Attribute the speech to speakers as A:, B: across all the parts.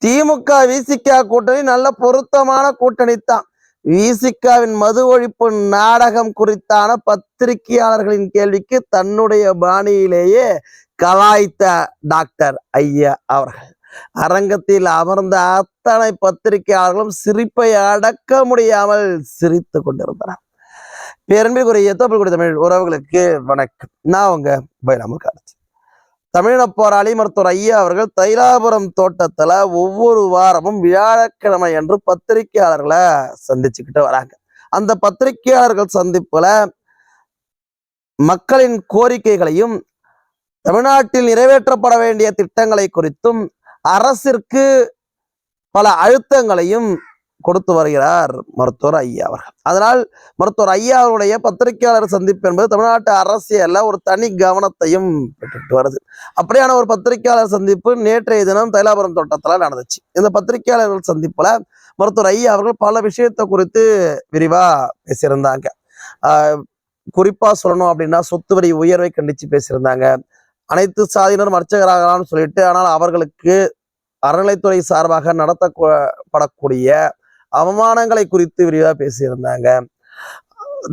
A: திமுக விசிக கூட்டணி நல்ல பொருத்தமான கூட்டணி தான். விசிகாவின் மது ஒழிப்பு நாடகம் குறித்தான பத்திரிகையாளர்களின் கேள்விக்கு தன்னுடைய பாணியிலேயே கலாய்த்த டாக்டர் ஐயா அவர்கள் அரங்கத்தில் அமர்ந்த அத்தனை பத்திரிகையாளர்களும் சிரிப்பை அடக்க முடியாமல் சிரித்து கொண்டிருந்தனர். பேரன்பிற்குரிய தமிழ் உறவுகளுக்கு வணக்கம். நான் உங்க பைராமுகாட்சி. தமிழின போராளி மருத்துவர் ஐயா அவர்கள் தைலாபுரம் தோட்டத்துல ஒவ்வொரு வாரமும் வியாழக்கிழமை என்று பத்திரிகையாளர்களை சந்திச்சுக்கிட்டு வராங்க. அந்த பத்திரிகையாளர்கள் சந்திப்புல மக்களின் கோரிக்கைகளையும் தமிழ்நாட்டில் நிறைவேற்றப்பட வேண்டிய திட்டங்களை குறித்தும் அரசிற்கு பல அழுத்தங்களையும் கொடுத்து வருகிறார் மருத்துவர் ஐயா அவர்கள். அதனால் மருத்துவர் ஐயா அவருடைய பத்திரிகையாளர் சந்திப்பு என்பது தமிழ்நாட்டு அரசியல்ல ஒரு தனி கவனத்தையும் பெற்றுட்டு வருது. அப்படியான ஒரு பத்திரிகையாளர் சந்திப்பு நேற்றைய தினம் தைலாபுரம் தோட்டத்துல நடந்துச்சு. இந்த பத்திரிகையாளர்கள் சந்திப்புல மருத்துவர் ஐயா அவர்கள் பல விஷயத்தை குறித்து விரிவா பேசியிருந்தாங்க. குறிப்பா சொல்லணும் அப்படின்னா சொத்து வரி உயர்வை கண்டிச்சு பேசியிருந்தாங்க. அனைத்து சாதியினரும் அர்ச்சகராகலாம்னு சொல்லிட்டு, ஆனால் அவர்களுக்கு அறநிலைத்துறை சார்பாக நடத்தப்படக்கூடிய அவமானங்களை குறித்து விரிவாக பேசியிருந்தாங்க.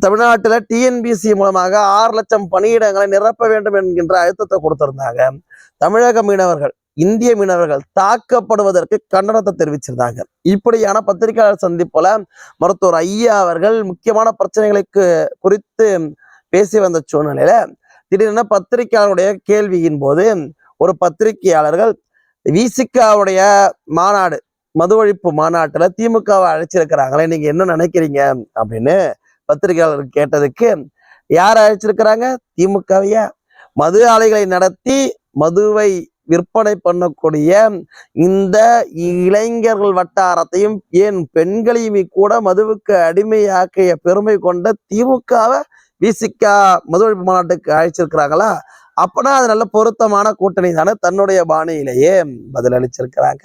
A: தமிழ்நாட்டில் டிஎன்பிசி மூலமாக 6 லட்சம் பணியிடங்களை நிரப்ப வேண்டும் என்கின்ற அழுத்தத்தை கொடுத்திருந்தாங்க. தமிழக மீனவர்கள், இந்திய மீனவர்கள் தாக்கப்படுவதற்கு கண்டனத்தை தெரிவிச்சிருந்தாங்க. இப்படியான பத்திரிகையாளர் சந்திப்புல மருத்துவர் ஐயா அவர்கள் முக்கியமான பிரச்சனைகளுக்கு குறித்து பேசி வந்த சூழ்நிலையில திடீரென பத்திரிகையாளருடைய கேள்வியின் போது ஒரு பத்திரிகையாளர்கள் விசிகாவுடைய மாநாடு, மது ஒழிப்பு மாநாட்டுல திமுகவை அழைச்சிருக்கிறாங்களே, நீங்க என்ன நினைக்கிறீங்க அப்படின்னு பத்திரிகையாளர் கேட்டதுக்கு, யார் அழைச்சிருக்கிறாங்க? திமுகவையா? மது ஆலைகளை நடத்தி மதுவை விற்பனை பண்ணக்கூடிய இந்த இளைஞர்கள் வட்டாரத்தையும் ஏன் பெண்களையுமே கூட மதுவுக்கு அடிமையாக்கிய பெருமை கொண்ட திமுகவை விசிகா மது ஒழிப்பு மாநாட்டுக்கு அழைச்சிருக்கிறாங்களா? அப்பனா அது நல்ல பொருத்தமான கூட்டணி தானே, தன்னுடைய பாணியிலேயே பதில் அளிச்சிருக்கிறாங்க.